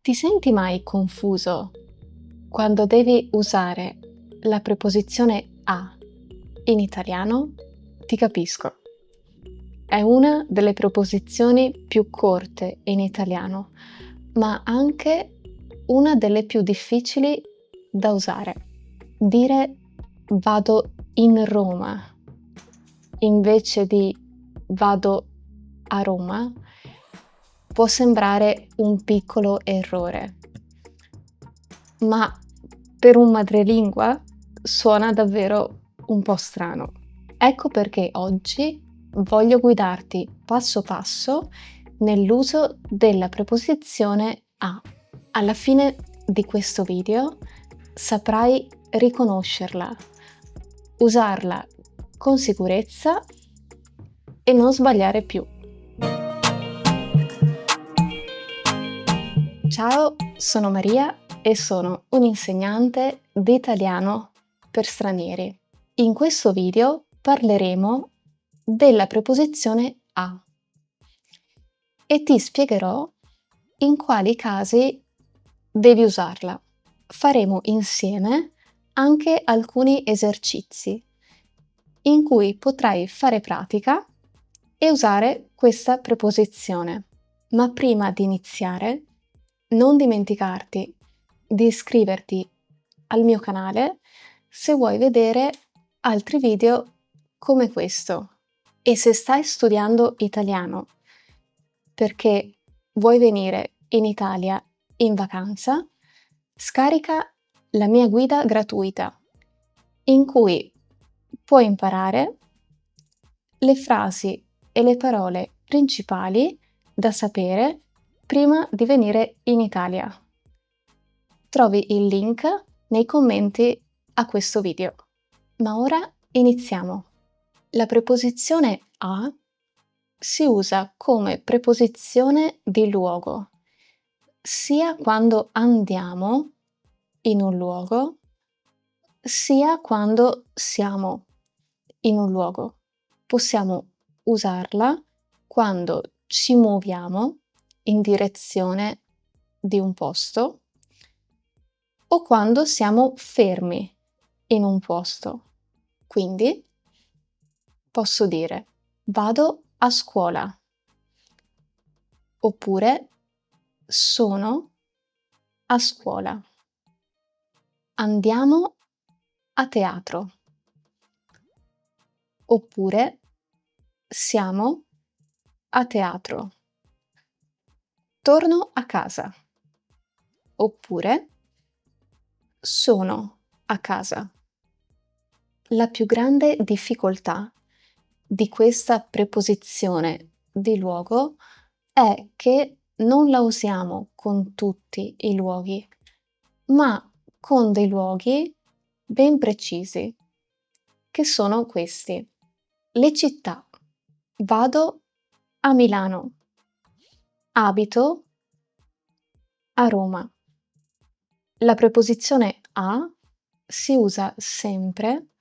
Ti senti mai confuso quando devi usare la preposizione a in italiano? Ti capisco. È una delle preposizioni più corte in italiano, ma anche una delle più difficili da usare. Dire vado in Roma invece di vado a Roma può sembrare un piccolo errore, ma per un madrelingua suona davvero un po' strano. Ecco perché oggi voglio guidarti passo passo nell'uso della preposizione a. Alla fine di questo video saprai riconoscerla, usarla con sicurezza e non sbagliare più. Ciao, sono Maria e sono un'insegnante di italiano per stranieri. In questo video parleremo della preposizione a e ti spiegherò in quali casi devi usarla. Faremo insieme anche alcuni esercizi in cui potrai fare pratica e usare questa preposizione. Ma prima di iniziare, non dimenticarti di iscriverti al mio canale se vuoi vedere altri video come questo. E se stai studiando italiano perché vuoi venire in Italia in vacanza, scarica la mia guida gratuita in cui puoi imparare le frasi e le parole principali da sapere prima di venire in Italia. Trovi il link nei commenti a questo video. Ma ora iniziamo. La preposizione a si usa come preposizione di luogo, sia quando andiamo in un luogo, sia quando siamo in un luogo. Possiamo usarla quando ci muoviamo in direzione di un posto o quando siamo fermi in un posto. Quindi posso dire vado a scuola oppure sono a scuola. Andiamo a teatro oppure siamo a teatro. Torno a casa oppure sono a casa. La più grande difficoltà di questa preposizione di luogo è che non la usiamo con tutti i luoghi, ma con dei luoghi ben precisi, che sono questi. Le città. Vado a Milano. Abito a Roma. La preposizione a si usa sempre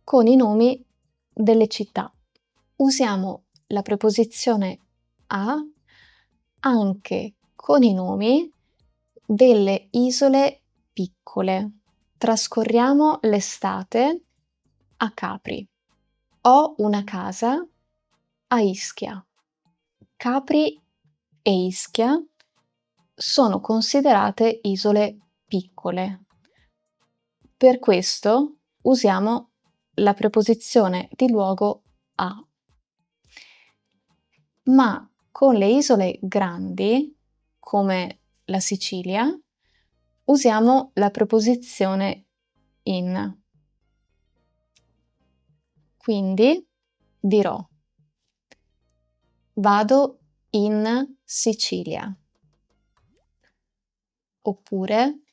con i nomi delle città. Usiamo la preposizione a anche con i nomi delle isole piccole. Trascorriamo l'estate a Capri. Ho una casa a Ischia. Capri e Ischia sono considerate isole piccole. Per questo usiamo la preposizione di luogo a. Ma con le isole grandi, come la Sicilia, usiamo la preposizione in. Quindi dirò vado in Sicilia oppure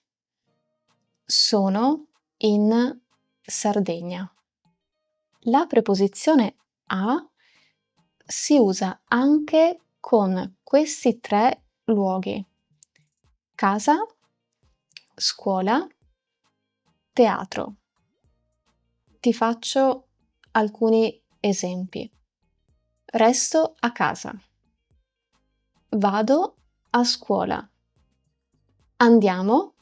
sono in Sardegna. La preposizione a si usa anche con questi tre luoghi: casa, scuola, teatro. Ti faccio alcuni esempi. Resto a casa. Vado a scuola. Andiamo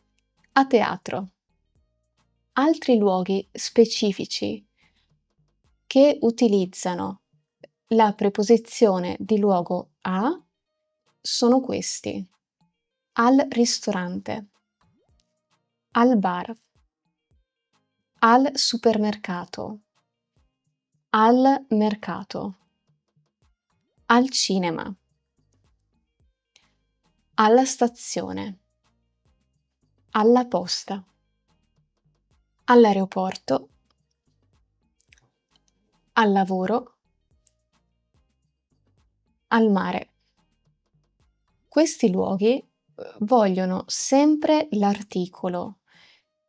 a teatro. Altri luoghi specifici che utilizzano la preposizione di luogo a sono questi: al ristorante, al bar, al supermercato, al mercato, al cinema, alla stazione, alla posta, all'aeroporto, al lavoro, al mare. Questi luoghi vogliono sempre l'articolo,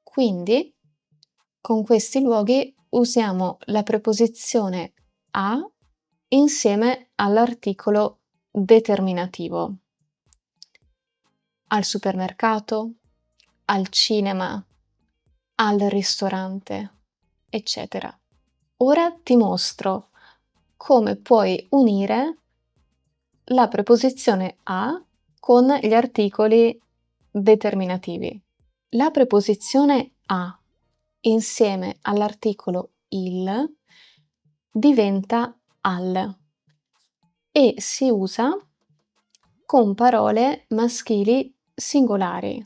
quindi con questi luoghi usiamo la preposizione a insieme all'articolo determinativo. Al supermercato, al cinema, al ristorante, eccetera. Ora ti mostro come puoi unire la preposizione a con gli articoli determinativi. La preposizione a insieme all'articolo il diventa al e si usa con parole maschili singolari.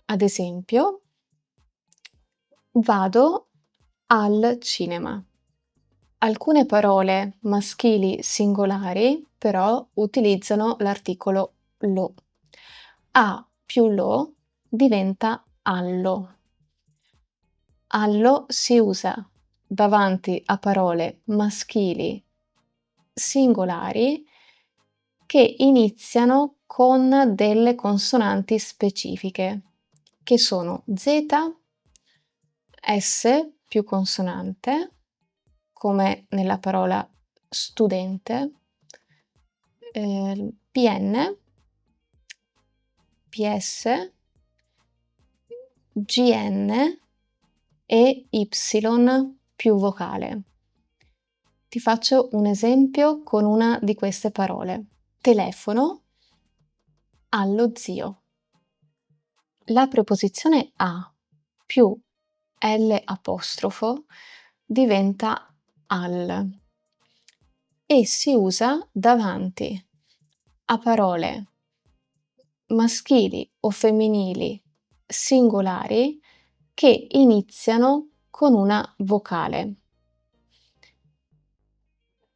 Ad esempio, vado al cinema. Alcune parole maschili singolari però utilizzano l'articolo lo. A più lo diventa allo. Allo si usa davanti a parole maschili singolari che iniziano con delle consonanti specifiche, che sono Z, S più consonante, come nella parola studente, PN, PS, GN e Y più vocale. Ti faccio un esempio con una di queste parole. Telefono allo zio. La preposizione a più L apostrofo diventa al e si usa davanti a parole maschili o femminili singolari che iniziano con una vocale.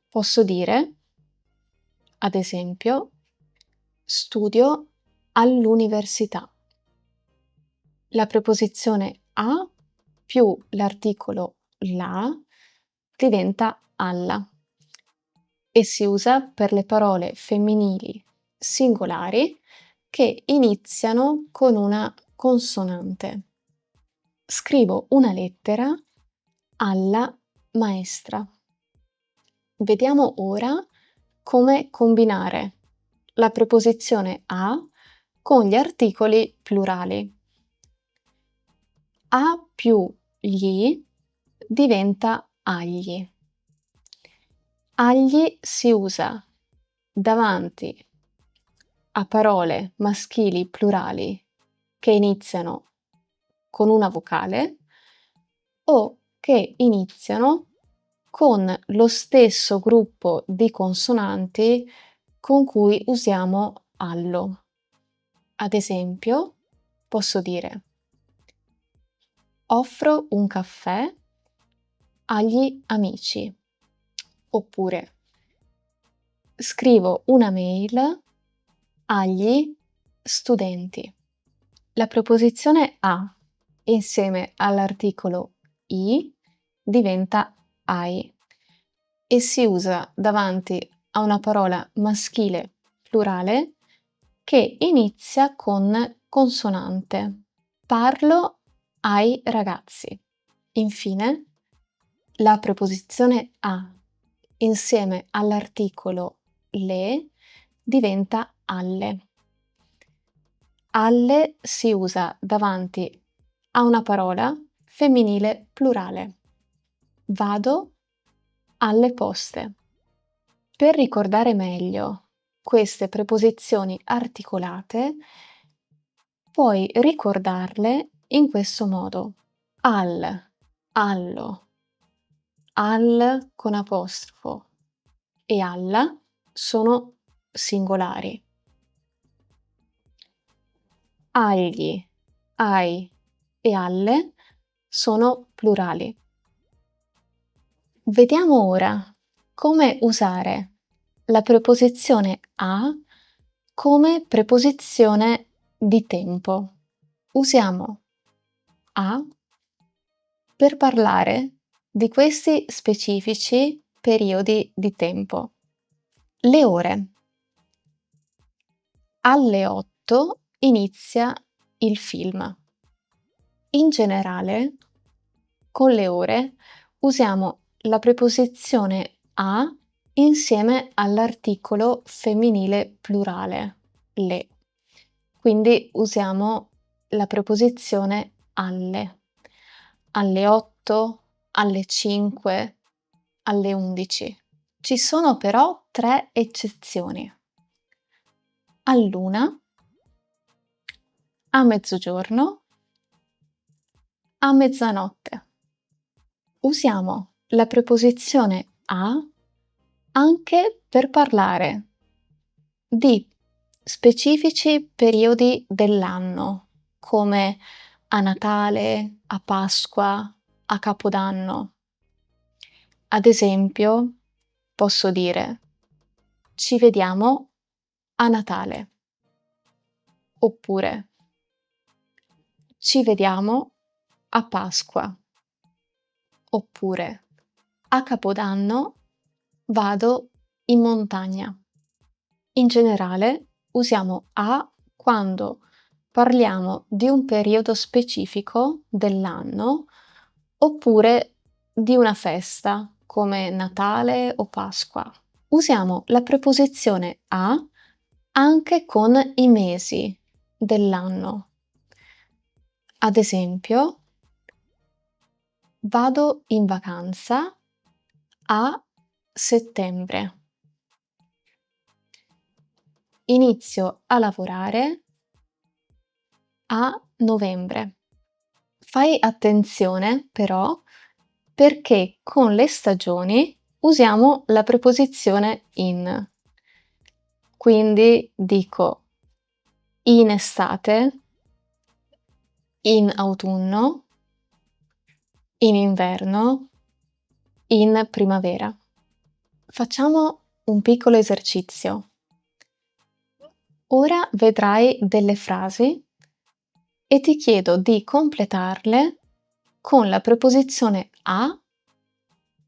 Posso dire, ad esempio, studio all'università. La preposizione a più l'articolo la diventa alla e si usa per le parole femminili singolari che iniziano con una consonante. Scrivo una lettera alla maestra. Vediamo ora come combinare la preposizione a con gli articoli plurali. A più gli diventa agli. Agli si usa davanti a parole maschili plurali che iniziano con una vocale o che iniziano con lo stesso gruppo di consonanti con cui usiamo allo. Ad esempio, posso dire offro un caffè agli amici oppure scrivo una mail agli studenti. La preposizione a insieme all'articolo i diventa ai e si usa davanti a una parola maschile plurale che inizia con consonante. Parlo ai ragazzi. Infine, la preposizione a insieme all'articolo le diventa alle. Alle si usa davanti a una parola femminile plurale. Vado alle poste. Per ricordare meglio queste preposizioni articolate, puoi ricordarle in questo modo: al, allo, al con apostrofo e alla sono singolari. Agli, ai e alle sono plurali. Vediamo ora come usare la preposizione a come preposizione di tempo. Usiamo a per parlare di questi specifici periodi di tempo. Le ore. Alle 8 inizia il film. In generale, con le ore usiamo la preposizione a insieme all'articolo femminile plurale, le. Quindi usiamo la preposizione alle 8, alle 5, alle 11. Ci sono però 3 eccezioni. All'una, a mezzogiorno, a mezzanotte. Usiamo la preposizione a anche per parlare di specifici periodi dell'anno, come a Natale, a Pasqua, a Capodanno. Ad esempio, posso dire: ci vediamo a Natale. Oppure: ci vediamo a Pasqua. Oppure: a Capodanno vado in montagna. In generale usiamo a quando parliamo di un periodo specifico dell'anno oppure di una festa come Natale o Pasqua. Usiamo la preposizione a anche con i mesi dell'anno. Ad esempio, vado in vacanza a settembre. Inizio a lavorare a novembre. Fai attenzione però perché con le stagioni usiamo la preposizione in. Quindi dico in estate, in autunno, in inverno, in primavera. Facciamo un piccolo esercizio. Ora vedrai delle frasi e ti chiedo di completarle con la preposizione a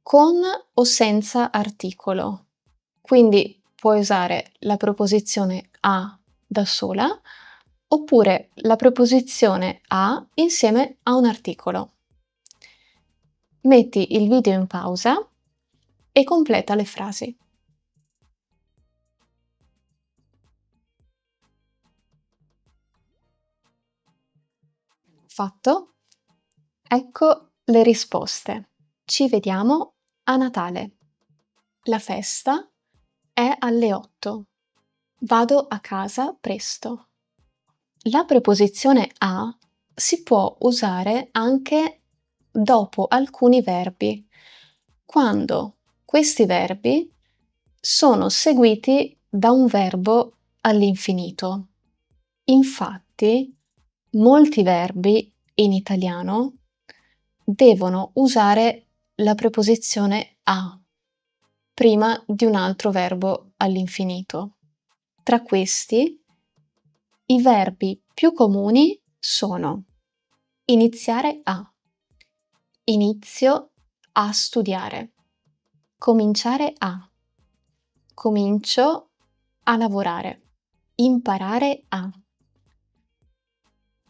con o senza articolo. Quindi puoi usare la preposizione a da sola oppure la preposizione a insieme a un articolo. Metti il video in pausa e completa le frasi. Fatto? Ecco le risposte. Ci vediamo a Natale. La festa è alle 8. Vado a casa presto. La preposizione a si può usare anche dopo alcuni verbi, quando questi verbi sono seguiti da un verbo all'infinito. Infatti, molti verbi in italiano devono usare la preposizione a prima di un altro verbo all'infinito. Tra questi, i verbi più comuni sono iniziare a, inizio a studiare, cominciare a, comincio a lavorare, imparare a,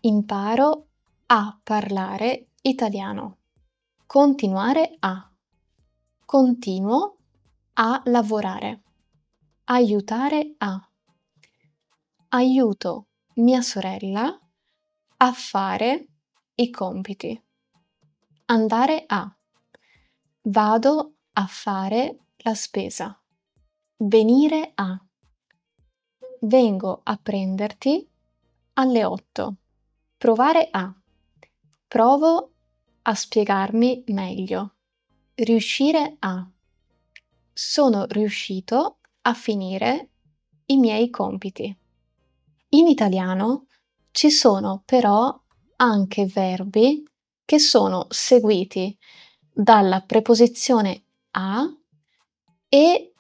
imparo a parlare italiano, continuare a, continuo a lavorare, aiutare a, aiuto mia sorella a fare i compiti, andare a, vado a fare la spesa, venire a, vengo a prenderti alle 8. Provare a. Provo a spiegarmi meglio. Riuscire a. Sono riuscito a finire i miei compiti. In italiano ci sono però anche verbi che sono seguiti dalla preposizione a e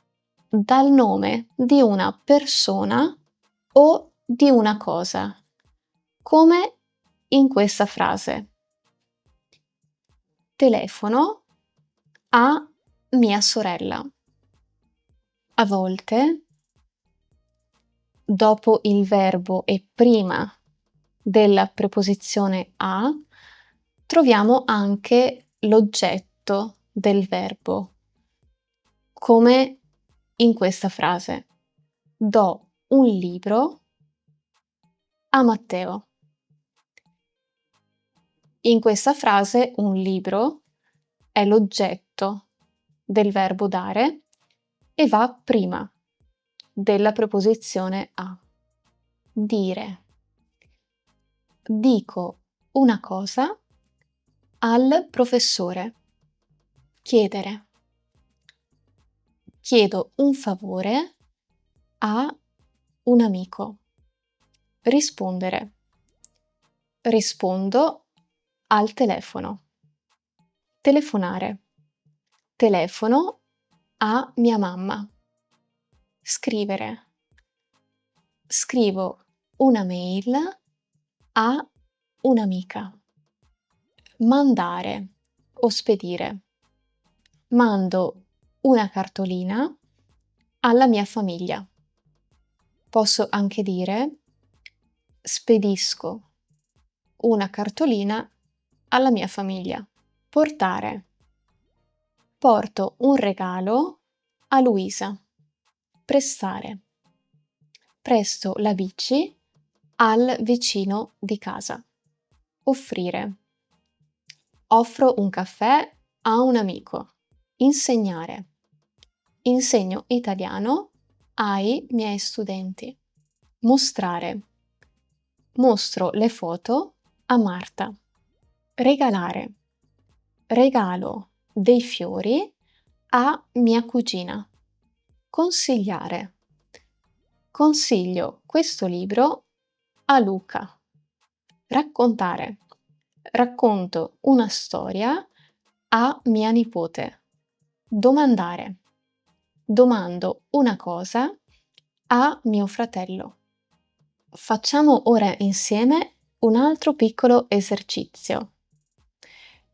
dal nome di una persona o di una cosa, come in questa frase. Telefono a mia sorella. A volte, dopo il verbo e prima della preposizione a, troviamo anche l'oggetto del verbo, come in questa frase. Do un libro a Matteo. In questa frase un libro è l'oggetto del verbo dare e va prima della preposizione a. Dire. Dico una cosa al professore. Chiedere. Chiedo un favore a un amico. Rispondere. Rispondo al telefono. Telefonare. Telefono a mia mamma. Scrivere. Scrivo una mail a un'amica. Mandare o spedire. Mando una cartolina alla mia famiglia. Posso anche dire spedisco una cartolina alla mia famiglia. Portare. Porto un regalo a Luisa. Prestare. Presto la bici al vicino di casa. Offrire. Offro un caffè a un amico. Insegnare. Insegno italiano ai miei studenti. Mostrare. Mostro le foto a Marta. Regalare. Regalo dei fiori a mia cugina. Consigliare. Consiglio questo libro a Luca. Raccontare. Racconto una storia a mia nipote. Domandare. Domando una cosa a mio fratello. Facciamo ora insieme un altro piccolo esercizio.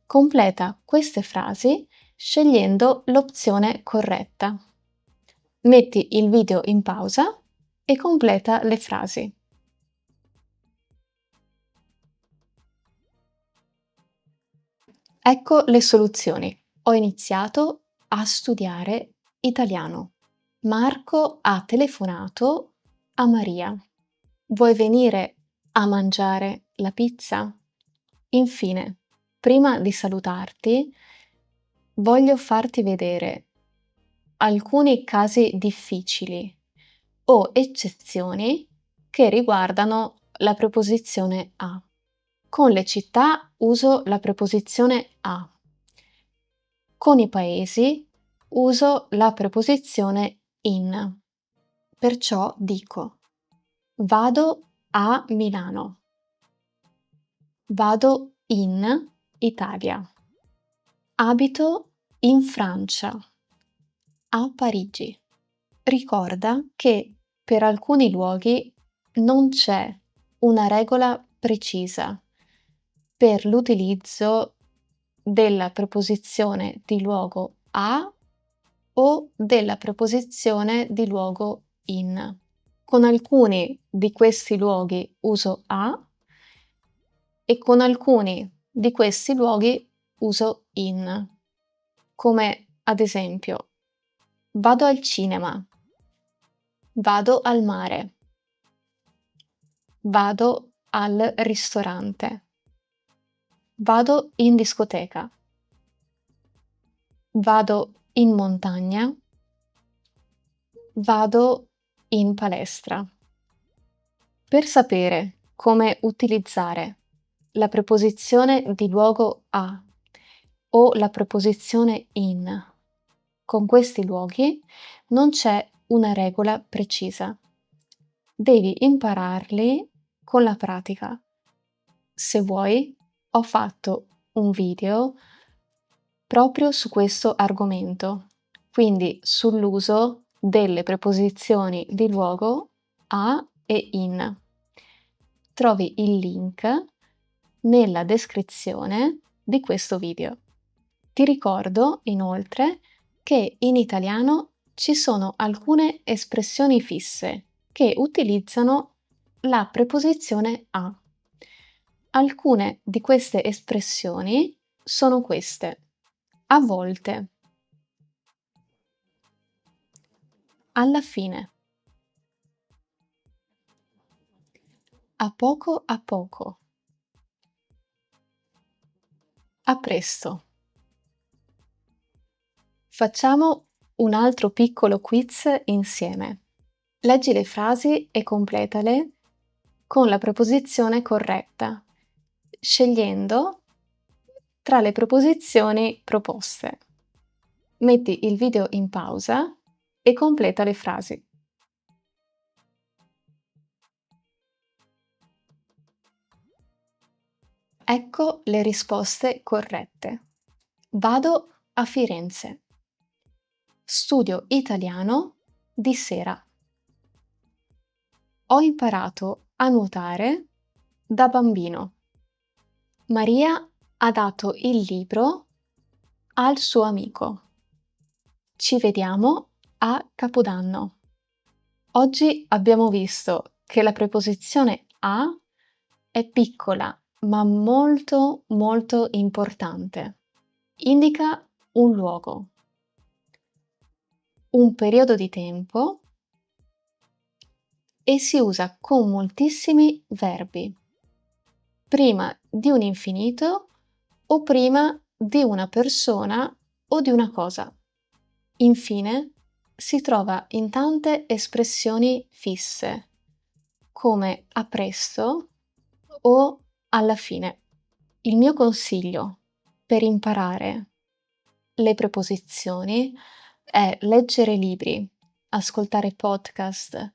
Completa queste frasi scegliendo l'opzione corretta. Metti il video in pausa e completa le frasi. Ecco le soluzioni. Ho iniziato a studiare italiano. Marco ha telefonato a Maria. Vuoi venire a mangiare la pizza? Infine, prima di salutarti, voglio farti vedere alcuni casi difficili o eccezioni che riguardano la preposizione a. Con le città uso la preposizione a. Con i paesi uso la preposizione in. Perciò dico: vado a Milano. Vado in Italia. Abito in Francia. A Parigi. Ricorda che per alcuni luoghi non c'è una regola precisa per l'utilizzo della preposizione di luogo a o della preposizione di luogo in. Con alcuni di questi luoghi uso a e con alcuni di questi luoghi uso in, come ad esempio vado al cinema, vado al mare, vado al ristorante, vado in discoteca, vado in montagna, vado in palestra. Per sapere come utilizzare la preposizione di luogo a o la preposizione in. Con questi luoghi non c'è una regola precisa. Devi impararli con la pratica. Se vuoi, ho fatto un video proprio su questo argomento, quindi sull'uso delle preposizioni di luogo a e in. Trovi il link nella descrizione di questo video. Ti ricordo inoltre che in italiano ci sono alcune espressioni fisse che utilizzano la preposizione a. Alcune di queste espressioni sono queste: a volte, alla fine, a poco, a presto. Facciamo un altro piccolo quiz insieme. Leggi le frasi e completale con la preposizione corretta, scegliendo tra le preposizioni proposte. Metti il video in pausa e completa le frasi. Ecco le risposte corrette. Vado a Firenze. Studio italiano di sera. Ho imparato a nuotare da bambino. Maria ha dato il libro al suo amico. Ci vediamo a Capodanno. Oggi abbiamo visto che la preposizione a è piccola ma molto molto importante. Indica un luogo, un periodo di tempo e si usa con moltissimi verbi, prima di un infinito o prima di una persona o di una cosa. Infine, si trova in tante espressioni fisse, come a presto o alla fine. Il mio consiglio per imparare le preposizioni è leggere libri, ascoltare podcast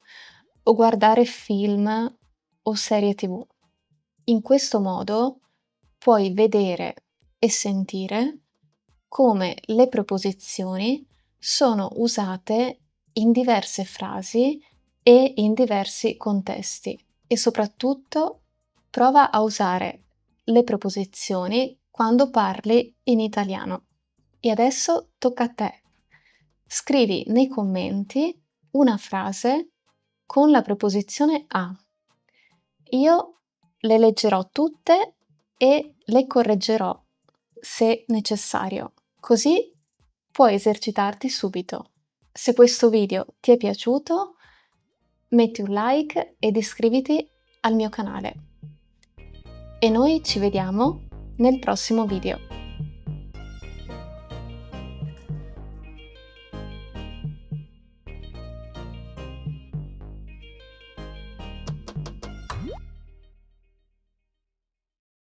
o guardare film o serie TV. In questo modo puoi vedere e sentire come le preposizioni sono usate in diverse frasi e in diversi contesti e soprattutto prova a usare le preposizioni quando parli in italiano. E adesso tocca a te. Scrivi nei commenti una frase con la preposizione a. Io le leggerò tutte e le correggerò se necessario, così puoi esercitarti subito. Se questo video ti è piaciuto, metti un like ed iscriviti al mio canale. E noi ci vediamo nel prossimo video.